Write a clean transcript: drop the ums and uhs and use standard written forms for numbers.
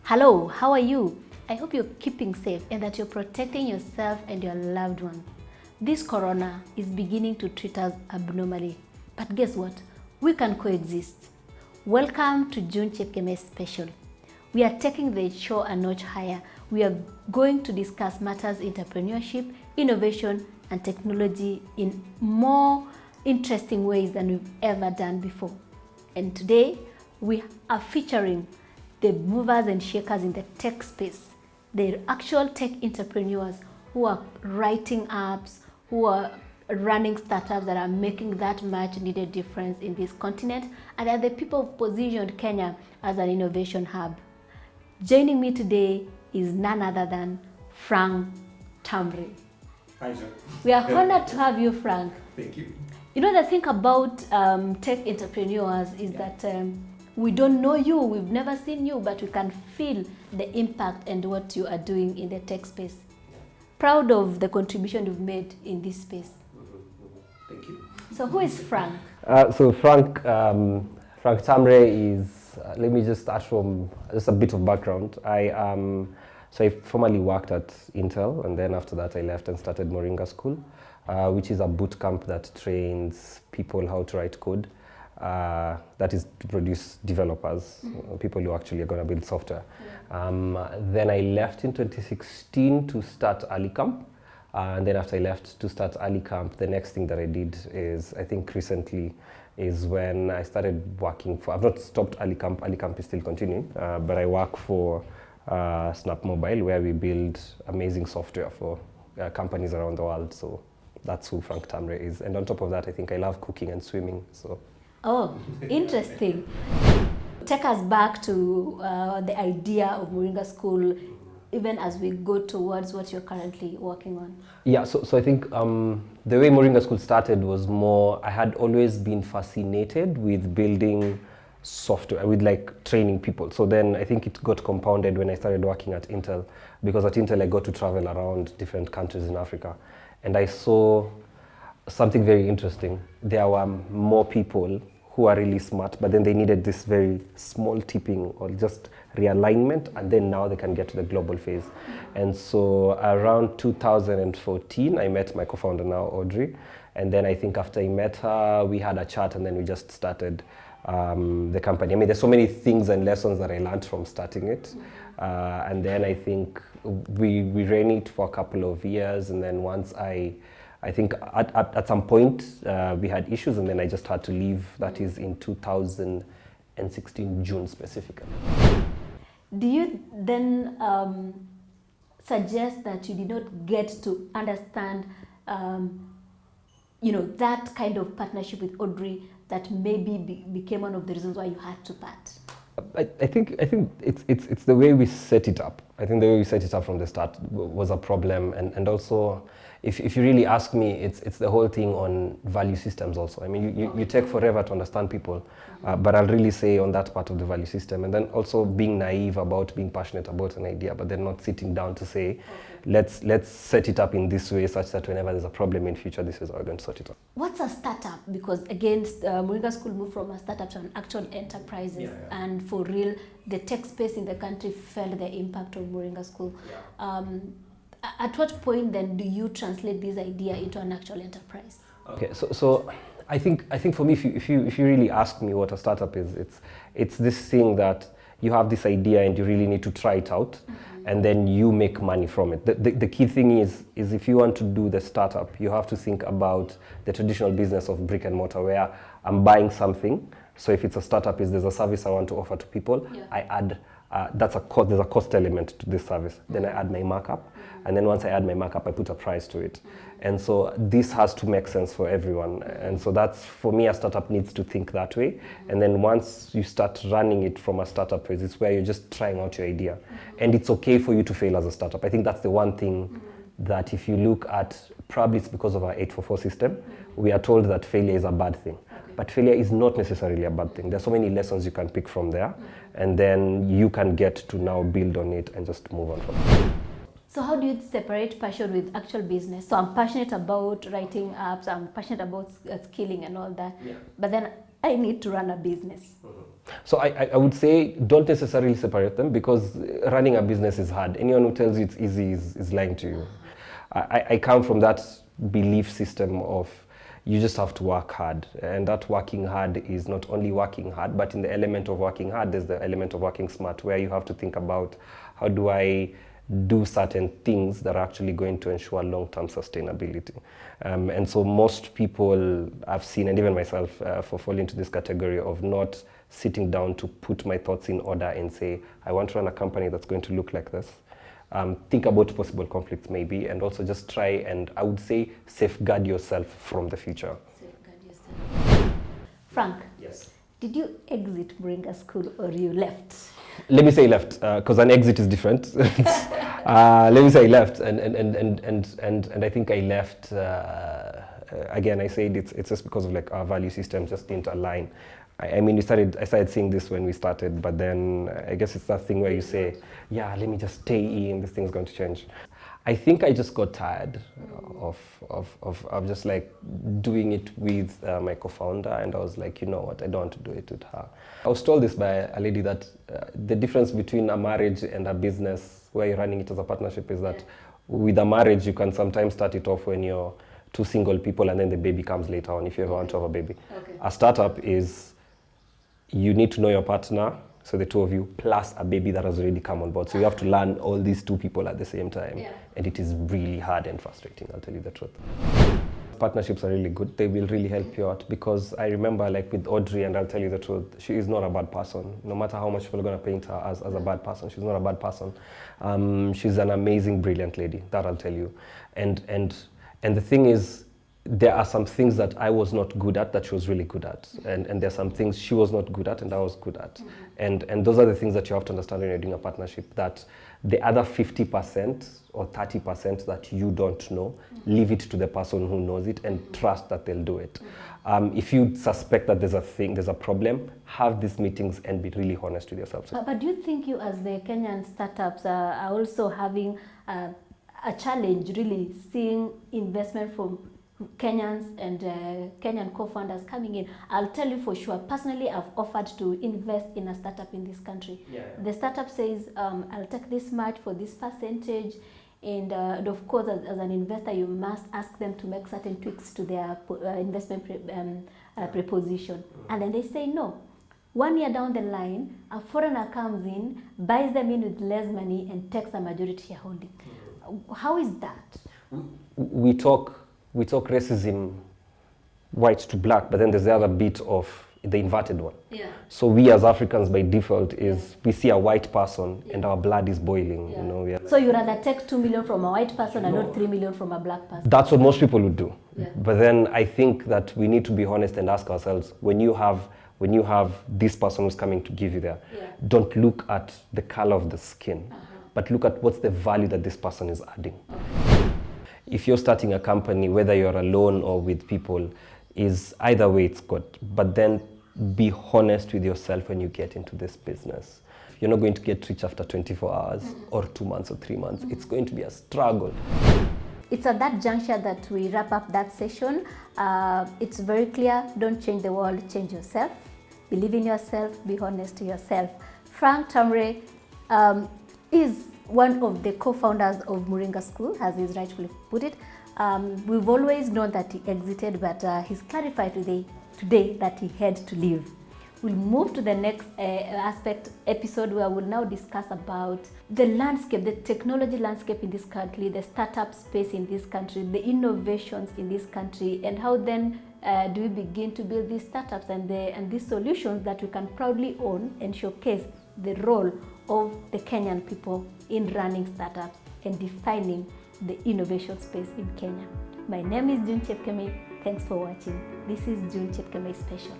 Hello, how are you? I hope you're keeping safe and that you're protecting yourself and your loved ones. This corona is beginning to treat us abnormally. But guess what? We can coexist. Welcome to June Chepkeme Special. We are taking the show a notch higher. We are going to discuss matters entrepreneurship, innovation, and technology in more interesting ways than we've ever done before. And today, we are featuring the movers and shakers in the tech space, the actual tech entrepreneurs who are writing apps, who are running startups that are making that much needed difference in this continent, and are the people who positioned Kenya as an innovation hub. Joining me today is none other than Frank Tamre. Hi, John. We are honored to have you, Frank. Thank you. You know, the thing about tech entrepreneurs is that we don't know you, we've never seen you, but we can feel the impact and what you are doing in the tech space. Proud of the contribution you've made in this space. Thank you. So who is Frank? Frank Tamre is, let me just start from just a bit of background. I formerly worked at Intel, and then after that I left and started Moringa School, which is a boot camp that trains people how to write code. That is to produce developers, people who actually are going to build software. Then I left in 2016 to start EarlyCamp. And then after I left to start EarlyCamp, the next thing that I did is, I think recently, is when I started working for, I've not stopped EarlyCamp, EarlyCamp is still continuing, but I work for Snap Mobile, where we build amazing software for companies around the world. So that's who Frank Tamre is. And on top of that, I think I love cooking and swimming. So. Oh, interesting. Take us back to the idea of Moringa School, even as we go towards what you're currently working on. Yeah, so I think the way Moringa School started was more, I had always been fascinated with building software, with like training people. So then I think it got compounded when I started working at Intel, because at Intel I got to travel around different countries in Africa. And I saw something very interesting. There were more people who are really smart, but then they needed this very small tipping or just realignment, and then now they can get to the global phase. And so around 2014, I met my co-founder now, Audrey. And then I think after I met her, we had a chat, and then we just started the company. I mean, there's so many things and lessons that I learned from starting it. And then I think we ran it for a couple of years, and then once I think at some point we had issues, and then I just had to leave. That is in 2016, June specifically. Do you then suggest that you did not get to understand, that kind of partnership with Audrey that maybe became one of the reasons why you had to part? I think it's the way we set it up. I think the way we set it up from the start was a problem, and also if you really ask me, it's the whole thing on value systems also. I mean, you take forever to understand people, but I'll really say on that part of the value system, and then also being naive about being passionate about an idea, but then not sitting down to say, let's set it up in this way such that whenever there's a problem in future, this is how we're going to sort it out. What's a startup? Because again, Moringa School moved from a startup to an actual enterprises, and for real, the tech space in the country felt the impact of Moringa School. At what point then do you translate this idea into an actual enterprise? Okay, so I think for me, if you really ask me what a startup is, it's this thing that you have this idea and you really need to try it out, and then you make money from it. The key thing is if you want to do the startup, you have to think about the traditional business of brick and mortar, where I'm buying something. So if it's a startup, there's a service I want to offer to people, I add, there's a cost element to this service. Then I add my markup, and then once I add my markup, I put a price to it. And so this has to make sense for everyone. And so that's, for me, a startup needs to think that way. And then once you start running it from a startup phase, it's where you're just trying out your idea. And it's okay for you to fail as a startup. I think that's the one thing that if you look at, probably it's because of our 844 system, we are told that failure is a bad thing. But failure is not necessarily a bad thing. There's so many lessons you can pick from there, and then you can get to now build on it and just move on from it. So how do you separate passion with actual business? So I'm passionate about writing apps, I'm passionate about skilling and all that, but then I need to run a business. So I would say don't necessarily separate them, because running a business is hard. Anyone who tells you it's easy is lying to you. I come from that belief system of you just have to work hard, and that working hard is not only working hard, but in the element of working hard, there's the element of working smart, where you have to think about how do I do certain things that are actually going to ensure long-term sustainability. And so most people I've seen, and even myself, fall into this category of not sitting down to put my thoughts in order and say, I want to run a company that's going to look like this. Think about possible conflicts maybe, and also just try and, I would say, safeguard yourself from the future. Safeguard yourself. Frank, Yes. did you exit Moringa School or you left? Let me say left, because an exit is different. Let me say left, and I think I left. Again, I said it's just because of like our value system just didn't align. I mean, I started seeing this when we started, but then I guess it's that thing where you say, yeah, let me just stay in, this thing's going to change. I think I just got tired of just like doing it with my co-founder, and I was like, you know what, I don't want to do it with her. I was told this by a lady that the difference between a marriage and a business where you're running it as a partnership is that with a marriage, you can sometimes start it off when you're two single people, and then the baby comes later on if you ever want to have a baby. Okay. A startup is you need to know your partner, so the two of you, plus a baby that has already come on board. So you have to learn all these two people at the same time. Yeah. And it is really hard and frustrating, I'll tell you the truth. Partnerships are really good. They will really help you out, because I remember like with Audrey, and I'll tell you the truth, she is not a bad person. No matter how much people are going to paint her as a bad person, she's not a bad person. She's an amazing, brilliant lady, that I'll tell you. And the thing is, there are some things that I was not good at that she was really good at. And there are some things she was not good at and I was good at. And those are the things that you have to understand when you're doing a partnership, that the other 50% or 30% that you don't know, leave it to the person who knows it and trust that they'll do it. If you suspect that there's a problem, have these meetings and be really honest with yourself. But do you think you as the Kenyan startups are also having a challenge really seeing investment from Kenyans and Kenyan co-founders coming in? I'll tell you for sure, personally, I've offered to invest in a startup in this country. Yeah. The startup says, I'll take this much for this percentage. And of course, as an investor, you must ask them to make certain tweaks to their investment proposition. And then they say no. 1 year down the line, a foreigner comes in, buys them in with less money, and takes a majority shareholding. How is that? We talk racism white to black, but then there's the other bit of the inverted one. Yeah. So we as Africans by default is we see a white person and our blood is boiling. You know. So you rather take 2 million from a white person and not 3 million from a black person? That's what most people would do. Yeah. But then I think that we need to be honest and ask ourselves, when you have this person who's coming to give you there, don't look at the color of the skin, but look at what's the value that this person is adding. If you're starting a company, whether you're alone or with people, is either way it's good. But then be honest with yourself when you get into this business. You're not going to get rich after 24 hours or 2 months or 3 months. It's going to be a struggle. It's at that juncture that we wrap up that session. It's very clear, don't change the world, change yourself. Believe in yourself, be honest to yourself. Frank Tamre is one of the co-founders of Moringa School, as he's rightfully put it. We've always known that he exited, but he's clarified today that he had to leave. We'll move to the next episode where we'll now discuss about the landscape, the technology landscape in this country, the startup space in this country, the innovations in this country, and how then do we begin to build these startups and these solutions that we can proudly own and showcase the role of the Kenyan people in running startups and defining the innovation space in Kenya. My name is June Chepkemei. Thanks for watching. This is June Chepkemei Special.